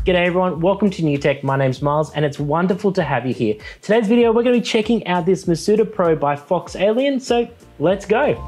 G'day everyone, welcome to New Tech. My name's Miles and it's wonderful to have you here. Today's video, we're going to be checking out this Masuter Pro by FoxAlien, so let's go.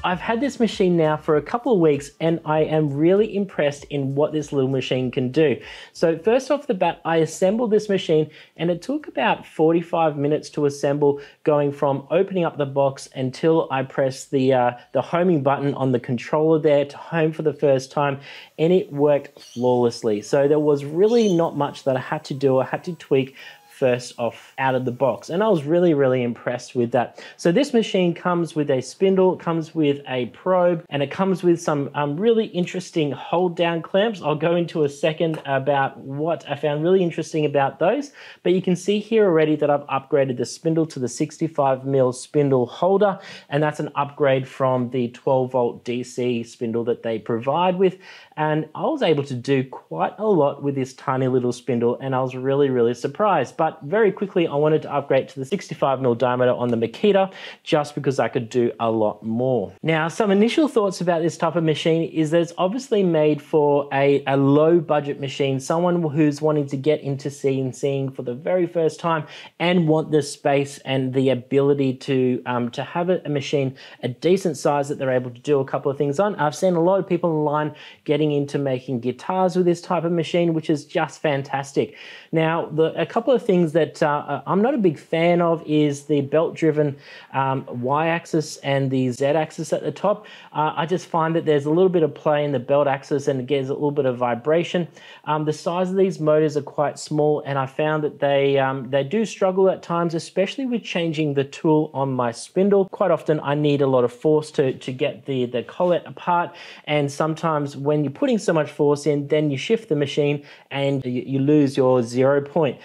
I've had this machine now for a couple of weeks and I am really impressed in what this little machine can do. So first off the bat, I assembled this machine and it took about 45 minutes to assemble, going from opening up the box until I pressed the homing button on the controller there to home for the first time, and it worked flawlessly. So there was really not much that I had to do. I had to tweak first off out of the box, and I was really impressed with that. So this machine comes with a spindle, it comes with a probe, and it comes with some really interesting hold down clamps. I'll go into a second about what I found really interesting about those, but you can see here already that I've upgraded the spindle to the 65mm spindle holder, and that's an upgrade from the 12-volt DC spindle that they provide with. And I was able to do quite a lot with this tiny little spindle, and I was really surprised. But very quickly, I wanted to upgrade to the 65mm diameter on the Makita just because I could do a lot more. Now, some initial thoughts about this type of machine is that it's obviously made for a low budget machine, someone who's wanting to get into CNCing for the very first time and want the space and the ability to have a machine a decent size that they're able to do a couple of things on. I've seen a lot of people online getting into making guitars with this type of machine, which is just fantastic. Now, a couple of things that I'm not a big fan of is the belt-driven Y-axis and the Z-axis at the top. I just find that there's a little bit of play in the belt axis and it gets a little bit of vibration. The size of these motors are quite small, and I found that they do struggle at times, especially with changing the tool on my spindle. Quite often I need a lot of force to get the collet apart, and sometimes when you're putting so much force in, then you shift the machine and you lose your 0 point.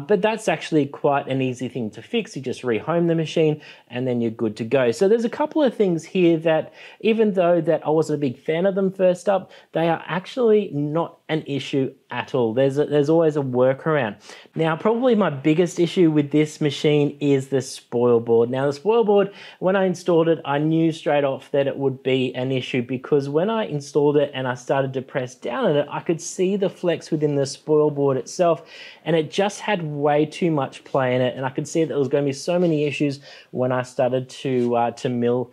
But that's actually quite an easy thing to fix. You just rehome the machine and then you're good to go. So there's a couple of things here that, even though that I wasn't a big fan of them first up, they are actually not an issue at all. There's always a workaround. Now, probably my biggest issue with this machine is the spoil board. Now, the spoil board, when I installed it, I knew straight off that it would be an issue, because when I installed it and I started to press down on it, I could see the flex within the spoil board itself, and it just had way too much play in it, and I could see that there was going to be so many issues when I started to mill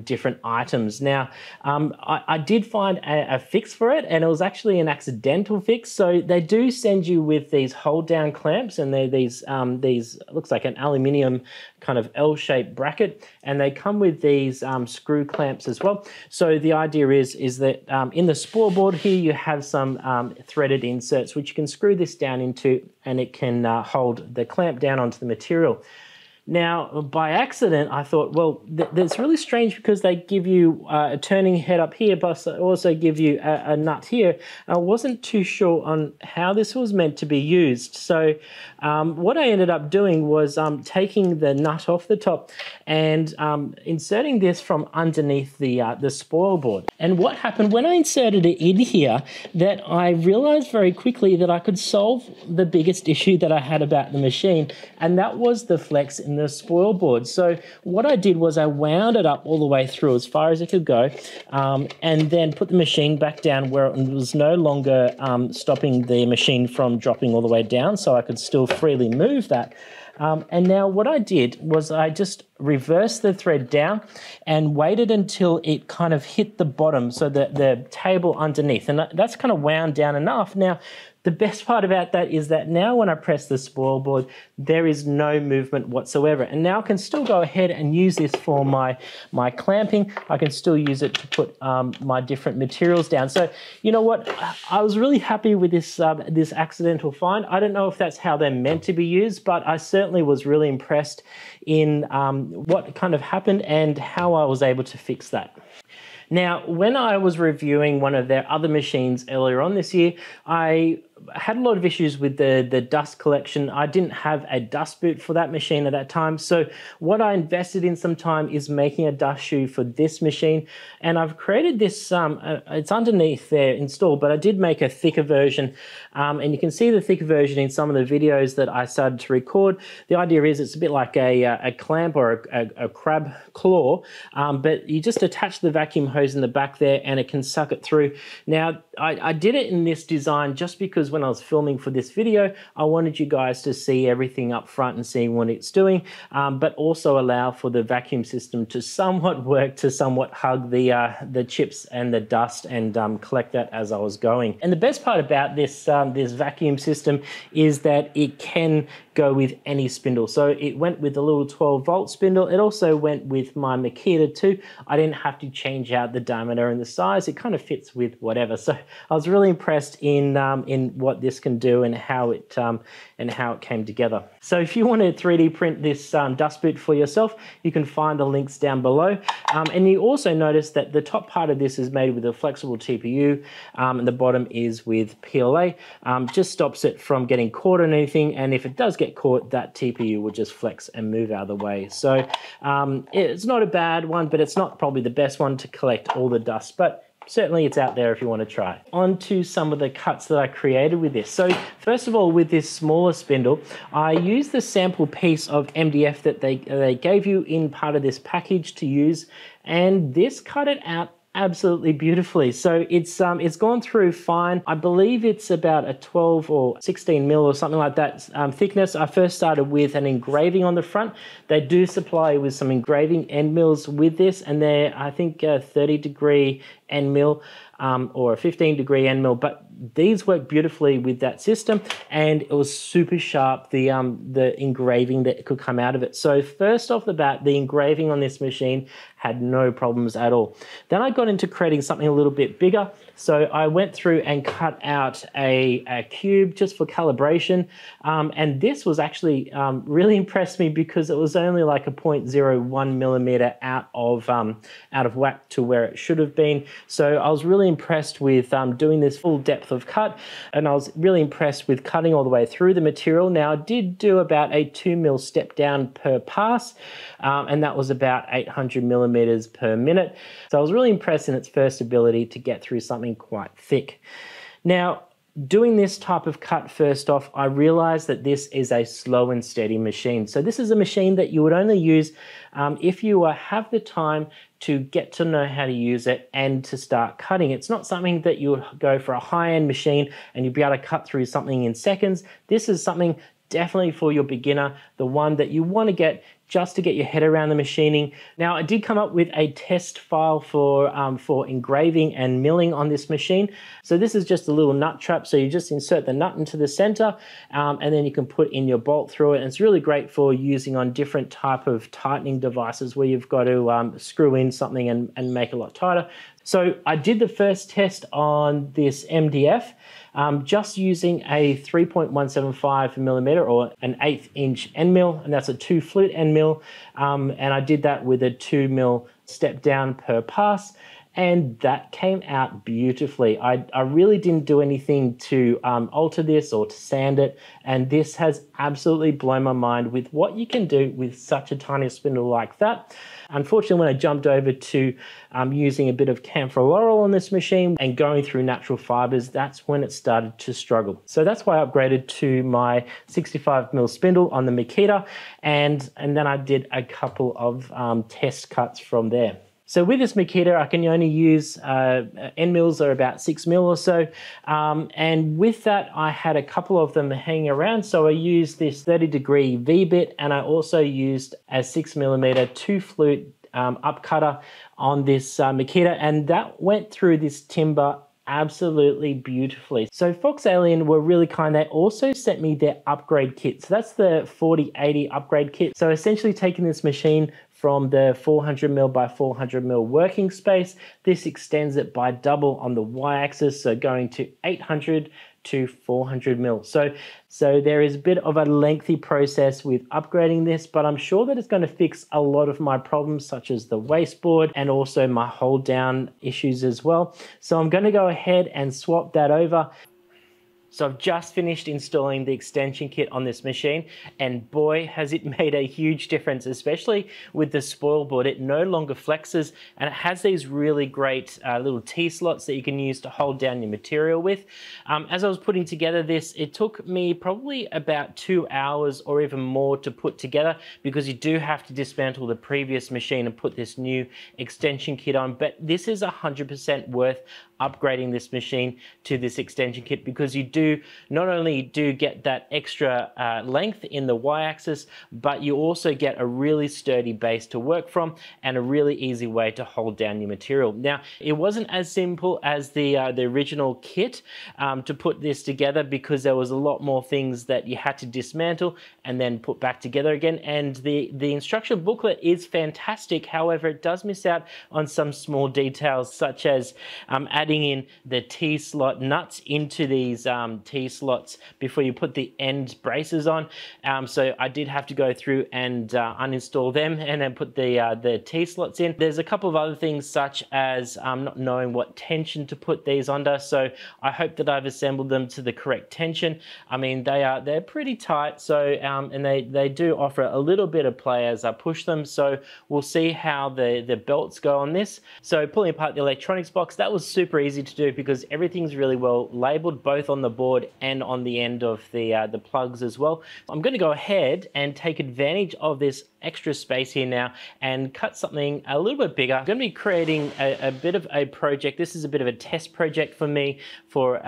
different items. Now, I did find a fix for it, and it was actually an accidental fix. So they do send you with these hold down clamps, and they're these looks like an aluminium kind of L-shaped bracket, and they come with these screw clamps as well. So the idea is that in the spoil board here you have some threaded inserts which you can screw this down into, and it can hold the clamp down onto the material. Now, by accident, I thought, well, that's really strange, because they give you a turning head up here, but also give you a nut here. I wasn't too sure on how this was meant to be used. So what I ended up doing was taking the nut off the top and inserting this from underneath the spoil board. And what happened when I inserted it in here, that I realized very quickly that I could solve the biggest issue that I had about the machine, and that was the flex in the spoil board. So what I did was I wound it up all the way through as far as it could go, and then put the machine back down where it was no longer stopping the machine from dropping all the way down, so I could still freely move that. And now what I did was I just reversed the thread down and waited until it kind of hit the bottom, so the table underneath, and that's kind of wound down enough. Now, the best part about that is that now when I press the spoil board, there is no movement whatsoever. And now I can still go ahead and use this for my clamping. I can still use it to put my different materials down. So, you know what? I was really happy with this accidental find. I don't know if that's how they're meant to be used, but I certainly was really impressed in what kind of happened and how I was able to fix that. Now, when I was reviewing one of their other machines earlier on this year, I I had a lot of issues with the dust collection. I didn't have a dust boot for that machine at that time. So what I invested in some time is making a dust shoe for this machine. And I've created this, it's underneath there installed, but I did make a thicker version. And you can see the thicker version in some of the videos that I started to record. The idea is it's a bit like a clamp or a crab claw, but you just attach the vacuum hose in the back there and it can suck it through. Now, I did it in this design just because when I was filming for this video, I wanted you guys to see everything up front and see what it's doing, but also allow for the vacuum system to somewhat work, to somewhat hug the chips and the dust and collect that as I was going. And the best part about this, this vacuum system is that it can go with any spindle. So it went with the little 12-volt spindle. It also went with my Makita too. I didn't have to change out the diameter and the size. It kind of fits with whatever. So I was really impressed in what this can do and how it came together. So if you want to 3D print this dust boot for yourself, you can find the links down below. And you also notice that the top part of this is made with a flexible TPU, and the bottom is with PLA. Just stops it from getting caught on anything, and if it does get caught, that TPU will just flex and move out of the way. So it's not a bad one, but it's not probably the best one to collect all the dust, but certainly it's out there if you want to try. On to some of the cuts that I created with this. So first of all, with this smaller spindle, I used the sample piece of MDF that they gave you in part of this package to use, and this cut it out absolutely beautifully. So it's gone through fine. I believe it's about a 12 or 16 mil or something like that thickness. I first started with an engraving on the front. They do supply with some engraving end mills with this, and they're, I think, 30-degree end mill or a 15-degree end mill, but these work beautifully with that system, and it was super sharp, the engraving that could come out of it. So first off the bat, the engraving on this machine had no problems at all. Then I got into creating something a little bit bigger. So I went through and cut out a cube just for calibration. And this was actually really impressed me because it was only like a 0.01 millimeter out of whack to where it should have been. So I was really impressed with doing this full depth of cut, and I was really impressed with cutting all the way through the material. Now I did do about a 2 mil step down per pass, and that was about 800 millimeters per minute. So I was really impressed in its first ability to get through something quite thick. Now, doing this type of cut first off, I realized that this is a slow and steady machine. So this is a machine that you would only use if you have the time to get to know how to use it and to start cutting. It's not something that you would go for a high-end machine and you'd be able to cut through something in seconds. This is something definitely for your beginner, the one that you want to get just to get your head around the machining. Now, I did come up with a test file for engraving and milling on this machine. So this is just a little nut trap. So you just insert the nut into the center, and then you can put in your bolt through it. And it's really great for using on different type of tightening devices where you've got to screw in something and make it a lot tighter. So I did the first test on this MDF, just using a 3.175 millimeter or an 1/8 inch end mill, and that's a 2 flute end mill. And I did that with a 2 mil step down per pass, and that came out beautifully. I really didn't do anything to alter this or to sand it, and this has absolutely blown my mind with what you can do with such a tiny spindle like that. Unfortunately, when I jumped over to using a bit of camphor laurel on this machine and going through natural fibers, that's when it started to struggle. So that's why I upgraded to my 65 mil spindle on the Makita, and then I did a couple of test cuts from there. So with this Makita, I can only use end mills are about 6 mil or so. And with that, I had a couple of them hanging around. So I used this 30-degree V-bit, and I also used a 6 millimeter 2 flute upcutter on this Makita, and that went through this timber absolutely beautifully. So FoxAlien were really kind. They also sent me their upgrade kit. So that's the 4080 upgrade kit. So essentially taking this machine from the 400 mil by 400 mil working space, this extends it by double on the y-axis, so going to 800 to 400 mil. So there is a bit of a lengthy process with upgrading this, but I'm sure that it's going to fix a lot of my problems, such as the wasteboard and also my hold down issues as well. So I'm going to go ahead and swap that over. So I've just finished installing the extension kit on this machine, and boy, has it made a huge difference, especially with the spoil board. It no longer flexes, and it has these really great little T-slots that you can use to hold down your material with. As I was putting together this, it took me probably about 2 hours or even more to put together, because you do have to dismantle the previous machine and put this new extension kit on. But this is 100% worth upgrading this machine to this extension kit, because you do not only get that extra length in the y-axis, but you also get a really sturdy base to work from and a really easy way to hold down your material. Now, it wasn't as simple as the original kit to put this together, because there was a lot more things that you had to dismantle and then put back together again. And the instruction booklet is fantastic. However, it does miss out on some small details, such as adding in the T-slot nuts into these T-slots before you put the end braces on. So I did have to go through and uninstall them and then put the T-slots in. There's a couple of other things, such as not knowing what tension to put these under. So I hope that I've assembled them to the correct tension. I mean, they're pretty tight. So and they do offer a little bit of play as I push them. So we'll see how the belts go on this. So pulling apart the electronics box, that was super easy to do, because everything's really well labeled, both on the board and on the end of the plugs as well. I'm going to go ahead and take advantage of this extra space here now and cut something a little bit bigger. I'm going to be creating a bit of a project. This is a bit of a test project for me for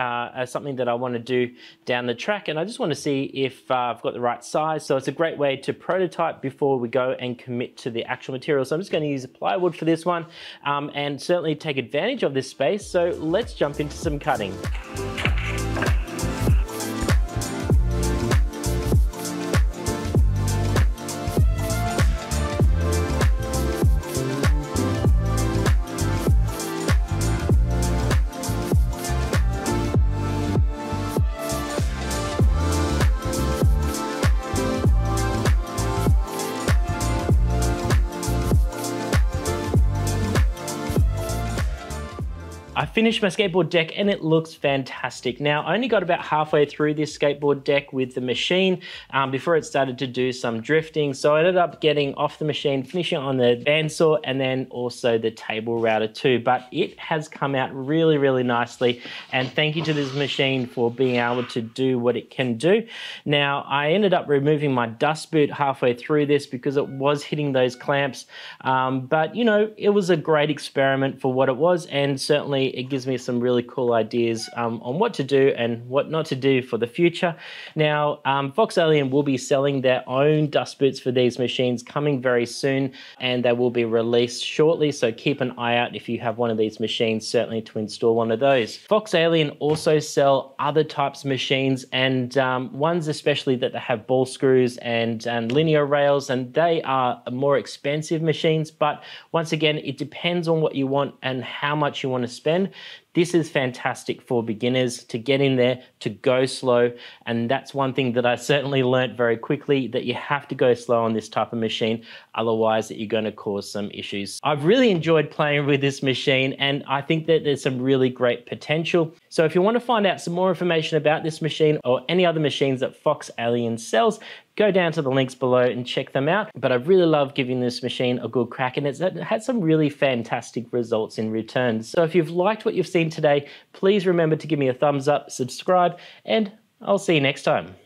something that I want to do down the track, and I just want to see if I've got the right size. So it's a great way to prototype before we go and commit to the actual material. So I'm just going to use a plywood for this one, and certainly take advantage of this space. So let's jump into some cutting. I finished my skateboard deck and it looks fantastic. Now, I only got about halfway through this skateboard deck with the machine before it started to do some drifting. So I ended up getting off the machine, finishing on the bandsaw, and then also the table router too. But it has come out really, really nicely. And thank you to this machine for being able to do what it can do. Now, I ended up removing my dust boot halfway through this because it was hitting those clamps. But you know, it was a great experiment for what it was, and certainly it gives me some really cool ideas on what to do and what not to do for the future. Now, FoxAlien will be selling their own dust boots for these machines coming very soon, and they will be released shortly, so keep an eye out if you have one of these machines, certainly to install one of those. FoxAlien also sell other types of machines, and ones especially that they have ball screws and linear rails, and they are more expensive machines, but once again, it depends on what you want and how much you want to spend. This is fantastic for beginners to get in there, to go slow, and that's one thing that I certainly learned very quickly, that you have to go slow on this type of machine, otherwise that you're going to cause some issues. I've really enjoyed playing with this machine, and I think that there's some really great potential. So if you want to find out some more information about this machine or any other machines that FoxAlien sells, go down to the links below and check them out. But I've really loved giving this machine a good crack, and it's had some really fantastic results in return. So if you've liked what you've seen today, please remember to give me a thumbs up, subscribe, and I'll see you next time.